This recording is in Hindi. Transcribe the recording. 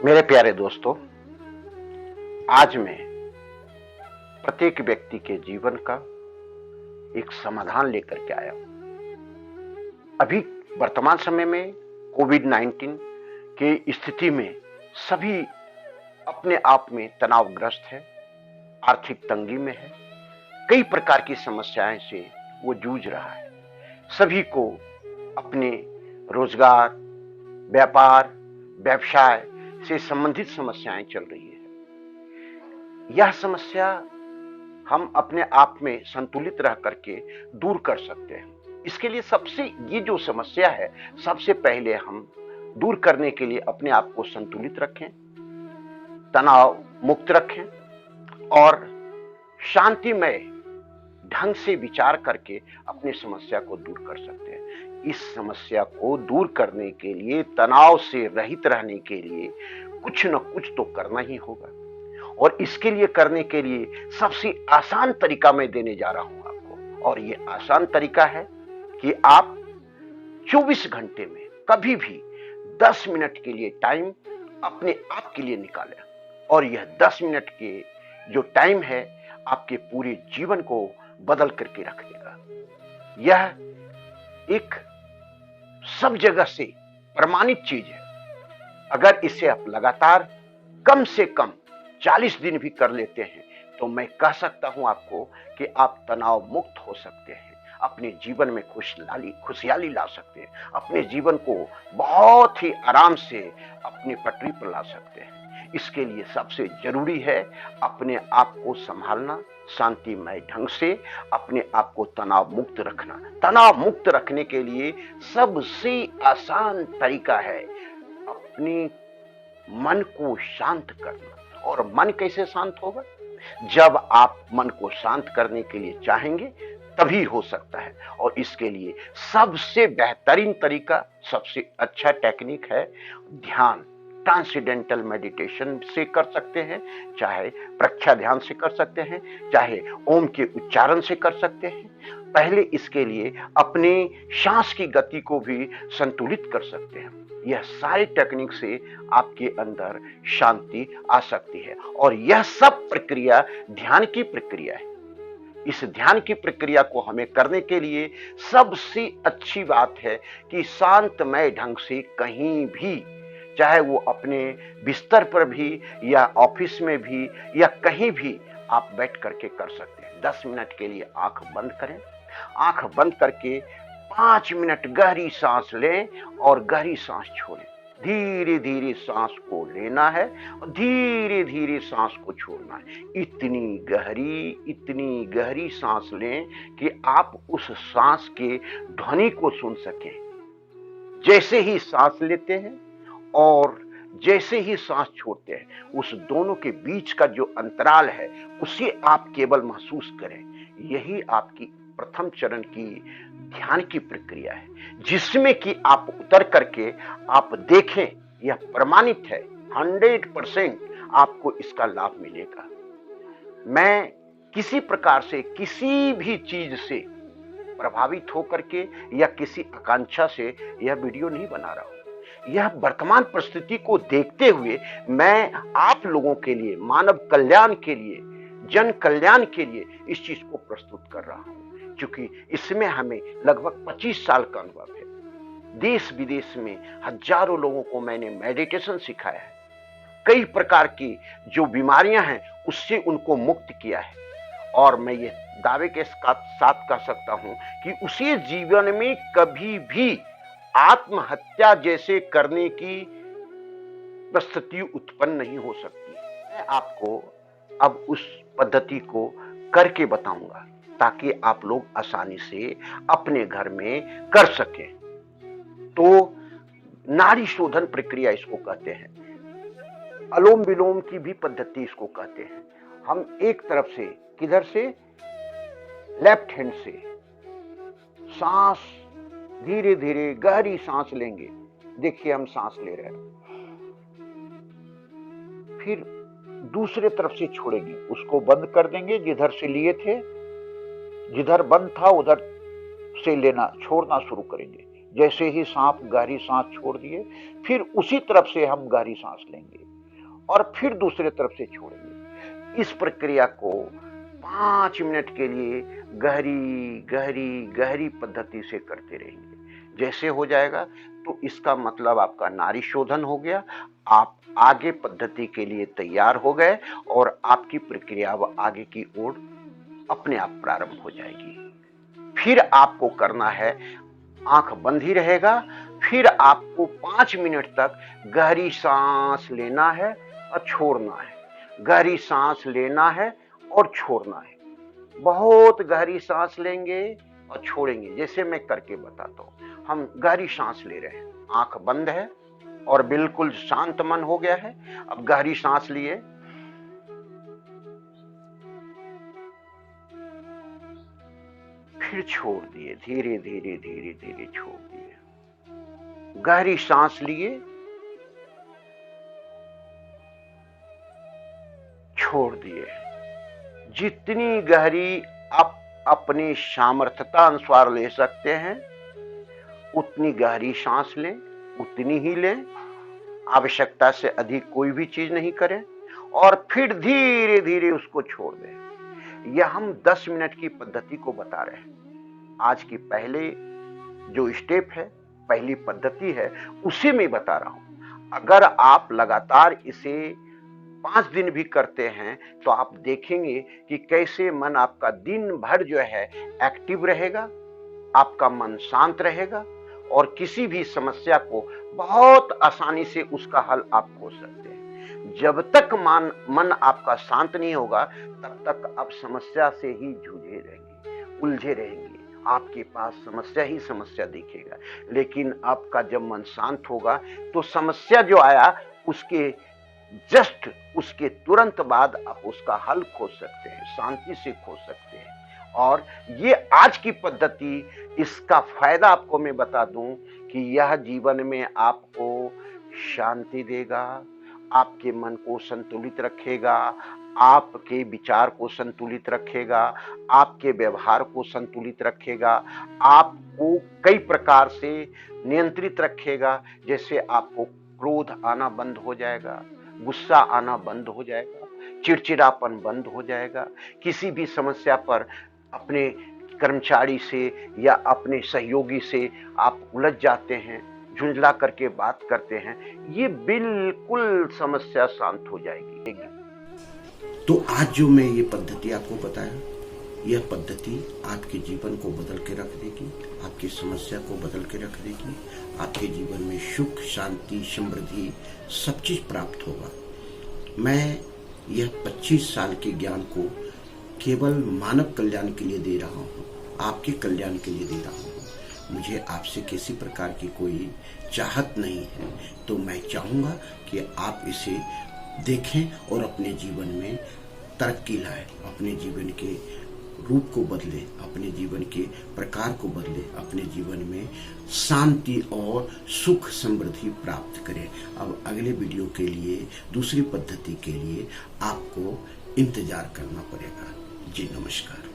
मेरे प्यारे दोस्तों, आज मैं प्रत्येक व्यक्ति के जीवन का एक समाधान लेकर के आया हूं। अभी वर्तमान समय में कोविड-19 की स्थिति में सभी अपने आप में तनावग्रस्त है, आर्थिक तंगी में है, कई प्रकार की समस्याएं से वो जूझ रहा है। सभी को अपने रोजगार, व्यापार, व्यवसाय से संबंधित समस्याएं चल रही है। यह समस्या हम अपने आप में संतुलित रह करके दूर कर सकते हैं। इसके लिए सबसे ये जो समस्या है, सबसे पहले हम दूर करने के लिए अपने आप को संतुलित रखें, तनाव मुक्त रखें और शांतिमय ढंग से विचार करके अपनी समस्या को दूर कर सकते हैं। इस समस्या को दूर करने के लिए, तनाव से रहित रहने के लिए कुछ न कुछ तो करना ही होगा और इसके लिए करने के लिए सबसे आसान तरीका मैं देने जा रहा हूं आपको। और ये आसान तरीका है कि आप 24 घंटे में कभी भी 10 मिनट के लिए टाइम अपने आप के लिए निकालें और यह 10 मिनट के जो टाइम है आपके पूरे जीवन को बदल करके रख देगा। यह एक सब जगह से प्रमाणित चीज है। अगर इसे आप लगातार कम से कम 40 दिन भी कर लेते हैं तो मैं कह सकता हूं आपको कि आप तनाव मुक्त हो सकते हैं, अपने जीवन में खुशहाली ला सकते हैं, अपने जीवन को बहुत ही आराम से अपनी पटरी पर ला सकते हैं। इसके लिए सबसे जरूरी है अपने आप को संभालना, शांतिमय ढंग से अपने आप को तनाव मुक्त रखना। तनाव मुक्त रखने के लिए सबसे आसान तरीका है अपने मन को शांत करना। और मन कैसे शांत होगा? जब आप मन को शांत करने के लिए चाहेंगे तभी हो सकता है। और इसके लिए सबसे बेहतरीन तरीका, सबसे अच्छा टेक्निक है ध्यान। ट्रांसेंडेंटल मेडिटेशन से कर सकते हैं, चाहे प्रख्या ध्यान से कर सकते हैं, चाहे ओम के उच्चारण से कर सकते हैं। पहले इसके लिए अपने सांस की गति को भी संतुलित कर सकते हैं। यह सारी टेक्निक से आपके अंदर शांति आ सकती है और यह सब प्रक्रिया ध्यान की प्रक्रिया है। इस ध्यान की प्रक्रिया को हमें करने के लिए सबसे अच्छी बात है कि शांतमय ढंग से कहीं भी, चाहे वो अपने बिस्तर पर भी या ऑफिस में भी या कहीं भी आप बैठ करके कर सकते हैं। 10 मिनट के लिए आंख बंद करें। आंख बंद करके 5 मिनट गहरी सांस लें और गहरी सांस छोड़ें। धीरे धीरे सांस को लेना है और धीरे धीरे सांस को छोड़ना है। इतनी गहरी सांस लें कि आप उस सांस के ध्वनि को सुन सकें। जैसे ही सांस लेते हैं और जैसे ही सांस छोड़ते हैं, उस दोनों के बीच का जो अंतराल है उसे आप केवल महसूस करें। यही आपकी प्रथम चरण की ध्यान की प्रक्रिया है, जिसमें कि आप उतर करके आप देखें, यह प्रमाणित है 100% आपको इसका लाभ मिलेगा। मैं किसी प्रकार से, किसी भी चीज से प्रभावित होकर के या किसी आकांक्षा से यह वीडियो नहीं बना रहा हूं। यह वर्तमान परिस्थिति को देखते हुए मैं आप लोगों के लिए, मानव कल्याण के लिए, जन कल्याण के लिए इस चीज को प्रस्तुत कर रहा हूं, क्योंकि इसमें हमें लगभग 25 साल का अनुभव है। देश विदेश में हजारों लोगों को मैंने मेडिटेशन सिखाया है। कई प्रकार की जो बीमारियां हैं उससे उनको मुक्त किया है और मैं ये दावे के साथ कह सकता हूं कि उसी जीवन में कभी भी आत्महत्या जैसे करने की परिस्थिति उत्पन्न नहीं हो सकती। मैं आपको अब उस पद्धति को करके बताऊंगा ताकि आप लोग आसानी से अपने घर में कर सकें। तो नाड़ी शोधन प्रक्रिया इसको कहते हैं, अनुलोम विलोम की भी पद्धति इसको कहते हैं। हम एक तरफ से, किधर से, लेफ्ट हैंड से सांस धीरे धीरे गहरी सांस लेंगे। देखिए हम सांस ले रहे हैं, फिर दूसरे तरफ से छोड़ेंगे, उसको बंद कर देंगे। जिधर से लिए थे, जिधर बंद था उधर से लेना, छोड़ना शुरू करेंगे। जैसे ही सांप गहरी सांस छोड़ दिए, फिर उसी तरफ से हम गहरी सांस लेंगे। और फिर दूसरे तरफ से छोड़ेंगे। इस प्रक्रिया को 5 मिनट के लिए गहरी गहरी गहरी पद्धति से करते रहेंगे। जैसे हो जाएगा तो इसका मतलब आपका नाड़ी शोधन हो गया, आप आगे पद्धति के लिए तैयार हो गए और आपकी प्रक्रिया अब आगे की ओर अपने आप प्रारंभ हो जाएगी। फिर आपको करना है, आंख बंद ही रहेगा, फिर आपको 5 मिनट तक गहरी सांस लेना है और छोड़ना है, गहरी सांस लेना है और छोड़ना है। बहुत गहरी सांस लेंगे और छोड़ेंगे, जैसे मैं करके बताता हूं। हम गहरी सांस ले रहे हैं, आंख बंद है और बिल्कुल शांत मन हो गया है। अब गहरी सांस लिए, फिर छोड़ दिए, धीरे धीरे धीरे धीरे छोड़ दिए। गहरी सांस लिए, छोड़ दिए। जितनी गहरी आप अपनी सामर्थ्यता अनुसार ले सकते हैं उतनी गहरी सांस लें, उतनी ही लें। आवश्यकता से अधिक कोई भी चीज नहीं करें और फिर धीरे धीरे उसको छोड़ दें। यह हम 10 मिनट की पद्धति को बता रहे हैं। आज की पहले जो स्टेप है, पहली पद्धति है, उसे मैं बता रहा हूं। अगर आप लगातार इसे 5 दिन भी करते हैं तो आप देखेंगे कि कैसे मन आपका दिन भर जो है एक्टिव रहेगा, आपका मन शांत रहेगा और किसी भी समस्या को बहुत आसानी से उसका हल आप खोज सकते हैं। जब तक मन आपका शांत नहीं होगा तब तक आप समस्या से ही जूझे रहेंगे, उलझे रहेंगे, आपके पास समस्या ही समस्या दिखेगा। लेकिन आपका जब मन शांत होगा तो समस्या जो आया उसके जस्ट उसके तुरंत बाद आप उसका हल खोज सकते हैं, शांति से खोज सकते हैं। और ये आज की पद्धति, इसका फायदा आपको मैं बता दूं कि यह जीवन में आपको शांति देगा, आपके मन को संतुलित रखेगा, आपके विचार को संतुलित रखेगा, आपके व्यवहार को संतुलित रखेगा, आपको कई प्रकार से नियंत्रित रखेगा। जैसे आपको क्रोध आना बंद हो जाएगा, गुस्सा आना बंद हो जाएगा, चिड़चिड़ापन बंद हो जाएगा। किसी भी समस्या पर अपने कर्मचारी से या अपने सहयोगी से आप उलझ जाते हैं, झुंझला करके बात करते हैं, ये बिल्कुल समस्या शांत हो जाएगी। तो आज जो मैं ये पद्धति आपको बताया, यह पद्धति आपके जीवन को बदल के रख देगी, आपकी समस्या को बदल के रख देगी, आपके जीवन में सुख, शांति, समृद्धि सब चीज प्राप्त होगा। मैं यह 25 साल के ज्ञान को केवल मानव कल्याण के लिए दे रहा हूँ, आपके कल्याण के लिए दे रहा हूँ। मुझे आपसे किसी प्रकार की कोई चाहत नहीं है, तो मैं चाहूँगा कि आप इसे देखें और अपने जीवन में तरक्की लाएं, अपने जीवन के रूप को बदले, अपने जीवन के प्रकार को बदले, अपने जीवन में शांति और सुख समृद्धि प्राप्त करें। अब अगले वीडियो के लिए, दूसरी पद्धति के लिए आपको इंतजार करना पड़ेगा। जी नमस्कार।